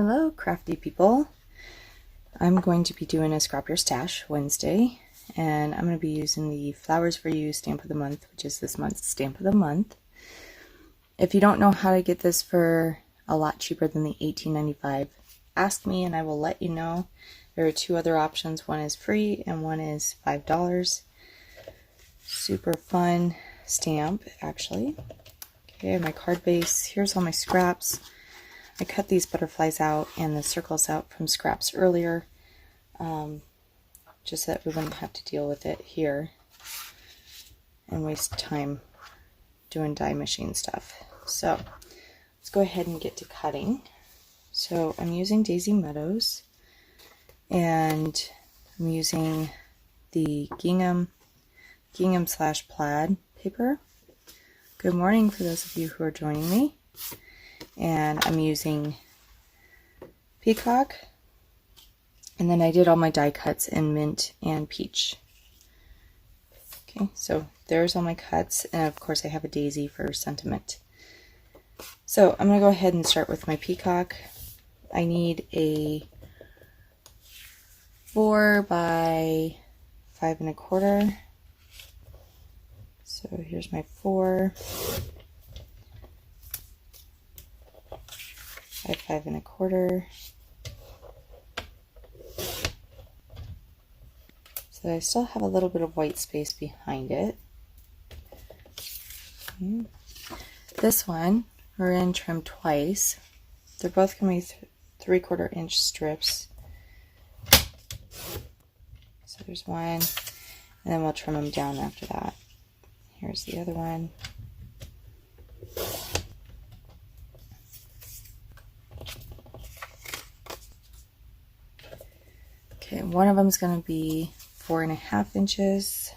Hello, crafty people. I'm going to be doing a Scrap Your Stash Wednesday, and I'm going to be using the Flowers for You stamp of the month, which is this month's stamp of the month. If you don't know how to get this for a lot cheaper than the $18.95, ask me and I will let you know. There are two other options. One is free and one is $5. Super fun stamp, actually. Okay, my card base. Here's all my scraps. I cut these butterflies out and the circles out from scraps earlier, just so that we wouldn't have to deal with it here and waste time doing die machine stuff. So let's go ahead and get to cutting. So I'm using Daisy Meadows, and I'm using the gingham / plaid paper. Good morning for those of you who are joining me. And I'm using Peacock, and then I did all my die cuts in Mint and Peach. Okay, so there's all my cuts, and of course I have a daisy for sentiment. So I'm going to go ahead and start with my Peacock. I need a 4 by 5 1/4. So here's my 4. 5 1/4. So I still have a little bit of white space behind it. Okay. This one, we're going to trim twice. They're both going to be 3/4 inch strips. So there's one, and then we'll trim them down after that. Here's the other one. Okay, one of them is going to be 4.5 inches.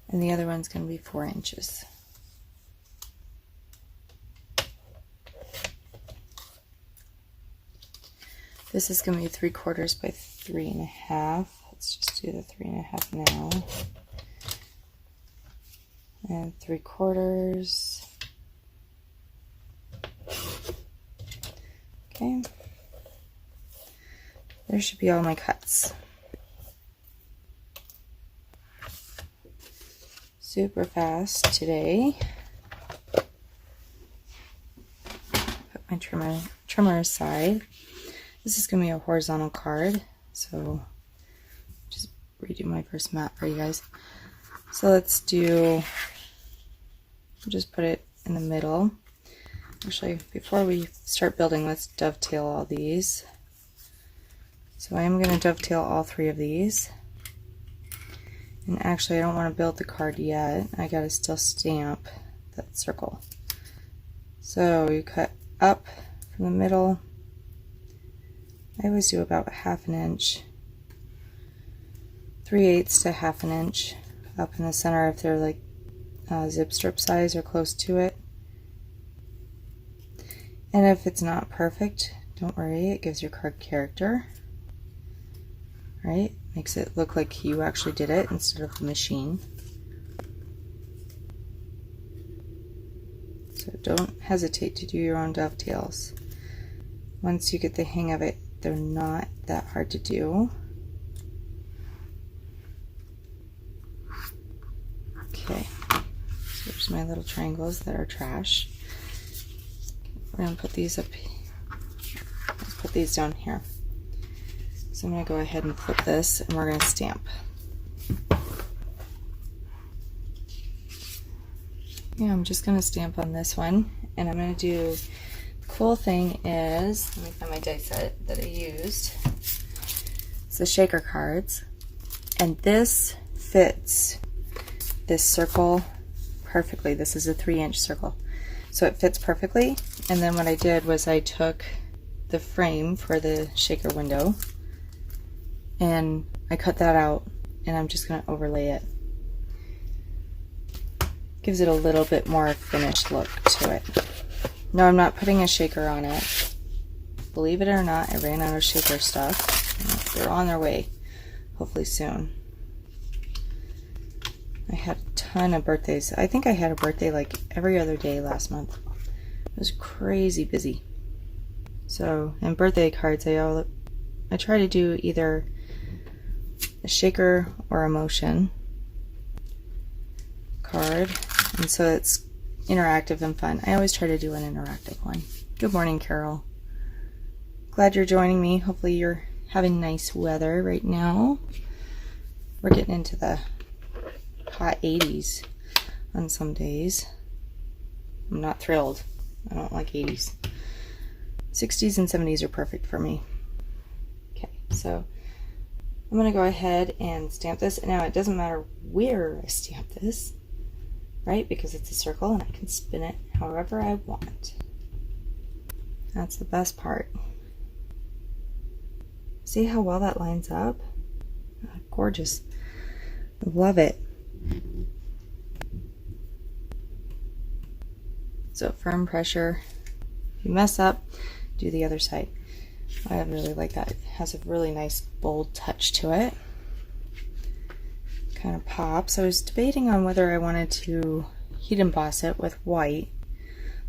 And the other one's going to be 4 inches. This is going to be 3/4 by 3.5. Let's just do the 3.5 now. And 3/4. Okay, there should be all my cuts. Super fast today. Put my trimmer aside. This is going to be a horizontal card, so just redo my first map for you guys. So let's just put it in the middle. Actually, before we start building, let's dovetail all these. So I am going to dovetail all 3 of these. And actually, I don't want to build the card yet. I got to still stamp that circle. So you cut up from the middle. I always do about 1/2 inch, 3/8 to 1/2 inch up in the center if they're like zip strip size or close to it. And if it's not perfect, don't worry, it gives your card character, right? Makes it look like you actually did it instead of the machine. So don't hesitate to do your own dovetails. Once you get the hang of it, they're not that hard to do. Okay, so there's my little triangles that are trash. We're going to put these up, let's put these down here. So I'm going to go ahead and flip this, and we're going to stamp. Yeah, I'm just going to stamp on this one, and I'm going to do, the cool thing is, let me find my die set that I used. It's the shaker cards, and this fits this circle perfectly. This is a 3-inch circle. So it fits perfectly, and then what I did was I took the frame for the shaker window and I cut that out, and I'm just going to overlay it. Gives it a little bit more finished look to it. No, I'm not putting a shaker on it. Believe it or not, I ran out of shaker stuff. They're on their way, hopefully soon. I had a ton of birthdays. I think I had a birthday like every other day last month. It was crazy busy. So, and birthday cards, I try to do either a shaker or emotion card, and so it's interactive and fun. I always try to do an interactive one. Good morning, Carol. Glad you're joining me. Hopefully you're having nice weather right now. We're getting into the hot 80s on some days. I'm not thrilled. I don't like 80s. 60s and 70s are perfect for me. Okay, so I'm going to go ahead and stamp this. Now it doesn't matter where I stamp this, right? Because it's a circle and I can spin it however I want. That's the best part. See how well that lines up? Oh, gorgeous. Love it. So firm pressure. If you mess up, do the other side. I really like that. It has a really nice bold touch to it. Kind of pops. I was debating on whether I wanted to heat emboss it with white.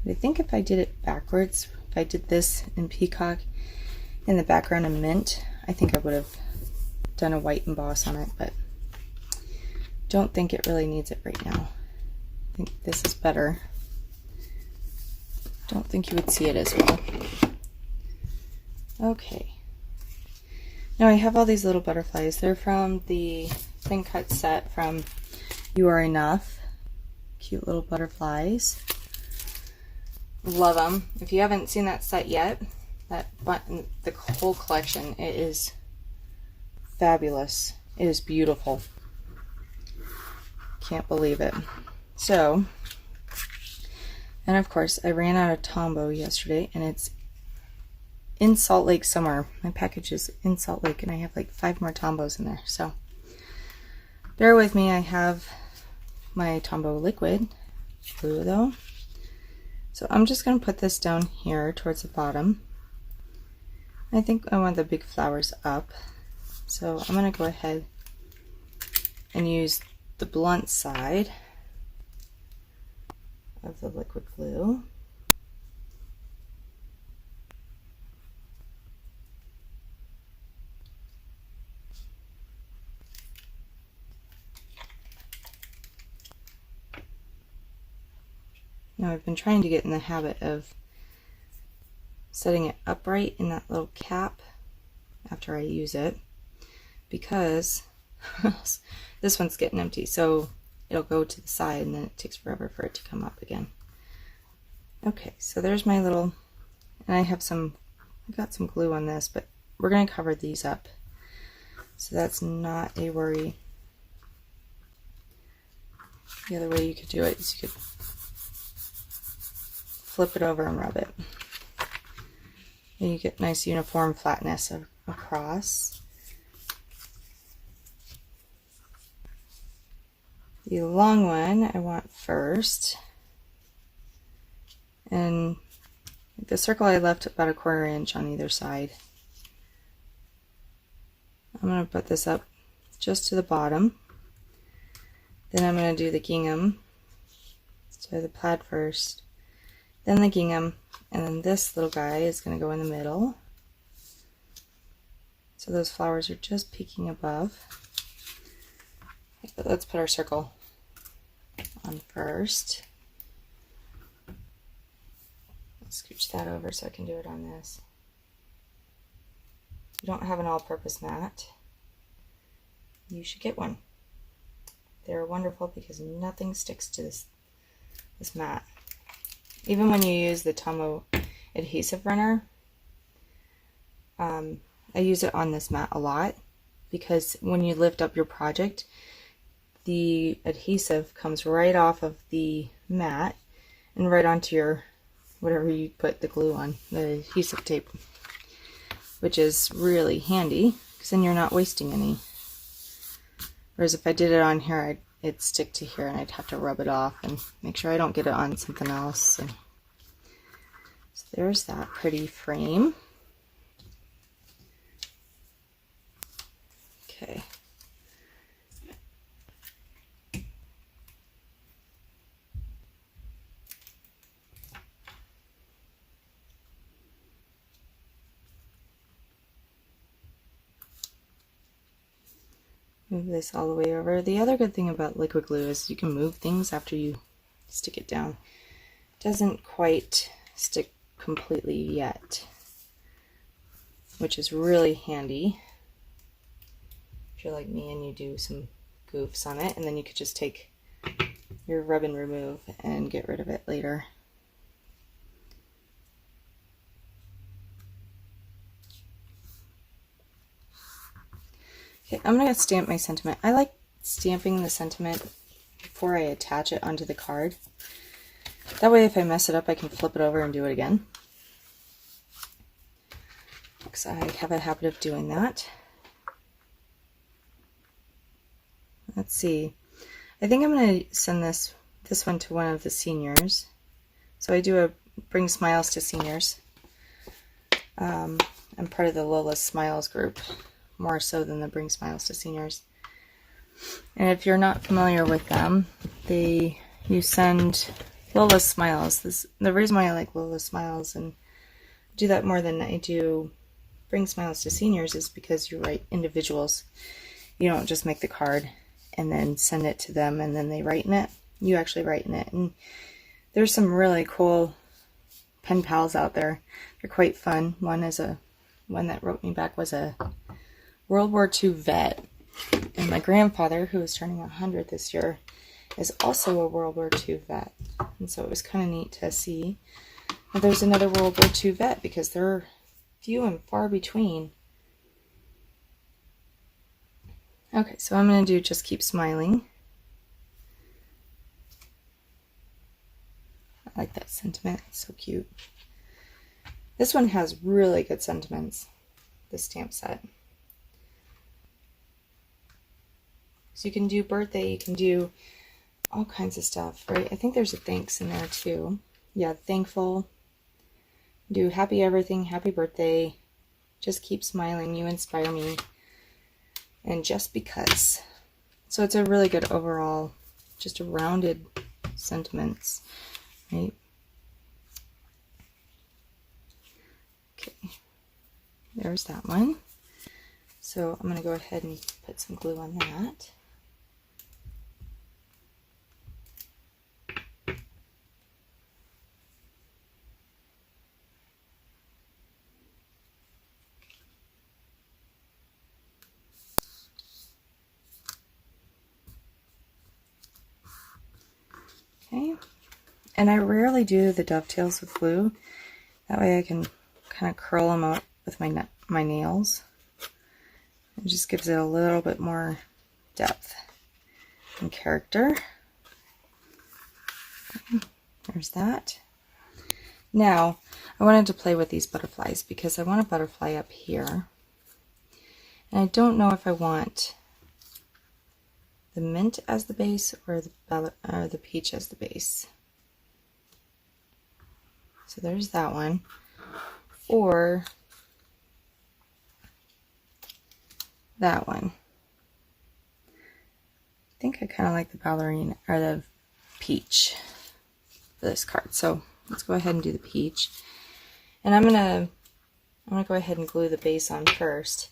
But I think if I did it backwards, if I did this in peacock in the background in mint, I think I would have done a white emboss on it, but don't think it really needs it right now. I think this is better. Don't think you would see it as well. Okay. Now I have all these little butterflies. They're from the thin cut set from You Are Enough. Cute little butterflies. Love them. If you haven't seen that set yet, the whole collection, it is fabulous. It is beautiful. Can't believe it. So, and of course, I ran out of Tombow yesterday, and it's in Salt Lake somewhere. My package is in Salt Lake, and I have like 5 more Tombows in there. So, bear with me. I have my Tombow liquid glue though. So I'm just going to put this down here towards the bottom. I think I want the big flowers up. So I'm going to go ahead and use the blunt side of the liquid glue. Now I've been trying to get in the habit of setting it upright in that little cap after I use it, because this one's getting empty, so it'll go to the side and then it takes forever for it to come up again. Okay, so there's my little, and I got some glue on this, but we're going to cover these up, so that's not a worry. The other way you could do it is you could flip it over and rub it. And you get nice uniform flatness across. The long one I want first. And the circle I left about a 1/4 inch on either side. I'm going to put this up just to the bottom. Then I'm going to do the gingham. So the plaid first. Then the gingham, and then this little guy is going to go in the middle. So those flowers are just peeking above. But let's put our circle on first. Let's scooch that over so I can do it on this. If you don't have an all-purpose mat, you should get one. They're wonderful because nothing sticks to this mat. Even when you use the Tombow adhesive runner, I use it on this mat a lot, because when you lift up your project, the adhesive comes right off of the mat and right onto your, whatever you put the glue on, the adhesive tape, which is really handy because then you're not wasting any. Whereas if I did it on here, it'd stick to here and I'd have to rub it off and make sure I don't get it on something else. So there's that pretty frame. Okay. Move this all the way over. The other good thing about liquid glue is you can move things after you stick it down. It doesn't quite stick completely yet, which is really handy if you're like me and you do some goofs on it, and then you could just take your rub and remove and get rid of it later. Okay, I'm going to stamp my sentiment. I like stamping the sentiment before I attach it onto the card. That way if I mess it up, I can flip it over and do it again. Because I have a habit of doing that. Let's see. I think I'm going to send this one to one of the seniors. So I do a Bring Smiles to Seniors. I'm part of the Lola's Smiles group, more so than the Bring Smiles to Seniors. And if you're not familiar with them, you send Lola's Smiles. The reason why I like Lola's Smiles and do that more than I do Bring Smiles to Seniors is because you write individuals. You don't just make the card and then send it to them and then they write in it. You actually write in it. And there's some really cool pen pals out there. They're quite fun. One that wrote me back was a World War II vet. And my grandfather, who is turning 100 this year, is also a World War II vet. And so it was kind of neat to see that there's another World War II vet, because they're few and far between. Okay, so I'm going to do Just Keep Smiling. I like that sentiment. It's so cute. This one has really good sentiments, this stamp set. So you can do birthday, you can do all kinds of stuff, right? I think there's a thanks in there too. Yeah, thankful. Do happy everything, happy birthday. Just keep smiling, you inspire me. And just because. So it's a really good overall, just a rounded sentiments, right? Okay, there's that one. So I'm going to go ahead and put some glue on that. Okay, and I rarely do the dovetails with glue. That way I can kind of curl them out with my nails. It just gives it a little bit more depth and character. There's that. Now, I wanted to play with these butterflies because I want a butterfly up here. And I don't know if I want the mint as the base or the peach as the base. So there's that one. Or that one. I think I kind of like the ballerina or the peach for this card. So let's go ahead and do the peach. And I'm gonna go ahead and glue the base on first.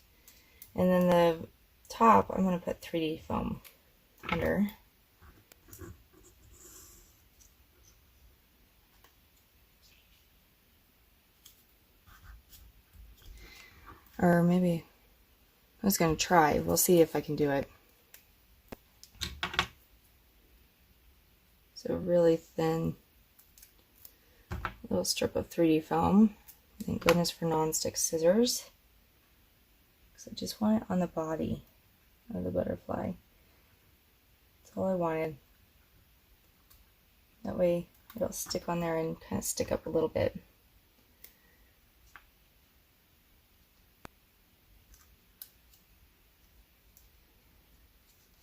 And then the top, I'm gonna put 3D foam under. Or maybe I was going to try. We'll see if I can do it. So really thin little strip of 3D foam. Thank goodness for non-stick scissors. Because I just want it on the body of the butterfly. That's all I wanted. That way it'll stick on there and kind of stick up a little bit.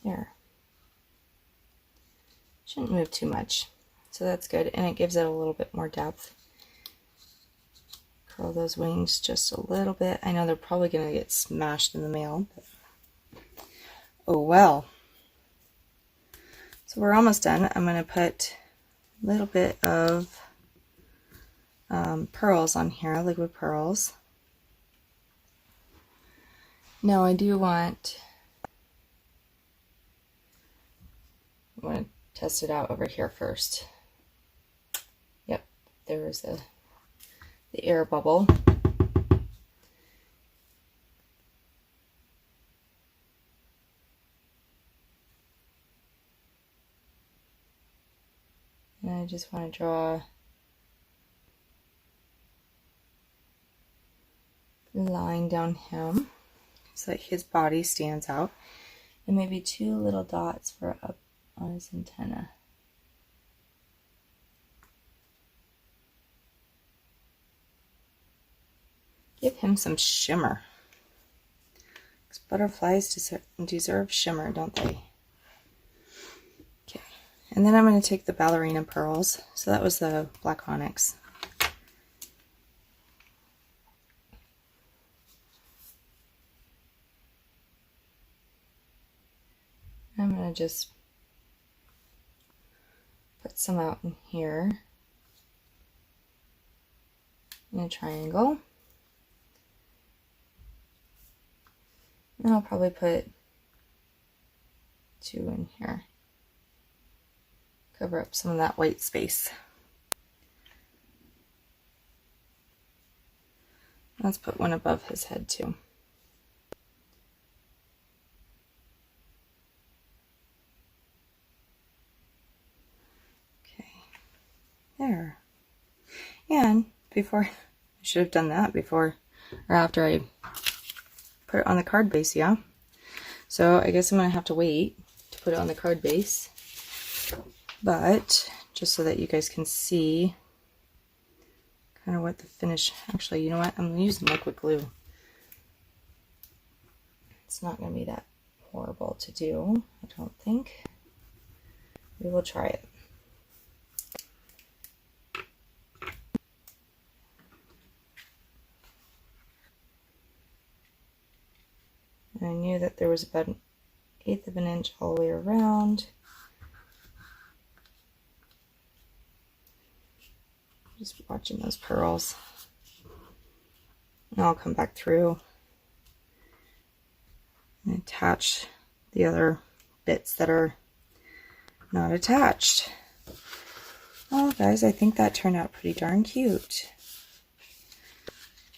There. Shouldn't move too much. So that's good. And it gives it a little bit more depth. Curl those wings just a little bit. I know they're probably going to get smashed in the mail. But oh well. So we're almost done. I'm going to put a little bit of pearls on here, liquid pearls. Now I do want I'm going to test it out over here first. Yep, there was the air bubble. And I just want to draw a line down him so that his body stands out. And maybe 2 little dots for up on his antenna. Give him some shimmer. Because butterflies deserve shimmer, don't they? Okay. And then I'm going to take the Ballerina Pearls. So that was the black onyx. I'm going to just put some out in here in a triangle. And I'll probably put 2 in here. Cover up some of that white space. Let's put 1 above his head too. Okay, there. And before, I should have done that before or after I put it on the card base, yeah? So I guess I'm going to have to wait to put it on the card base. But just so that you guys can see kind of what the finish, actually, you know what? I'm going to use liquid glue. It's not going to be that horrible to do, I don't think. We will try it. And I knew that there was about 1/8 of an inch all the way around. Just watching those pearls. And I'll come back through and attach the other bits that are not attached. Well, guys, I think that turned out pretty darn cute.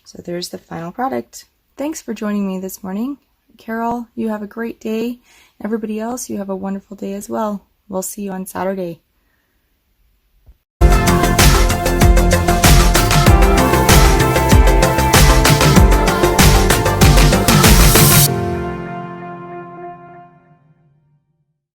So there's the final product. Thanks for joining me this morning. Carol, you have a great day. Everybody else, you have a wonderful day as well. We'll see you on Saturday.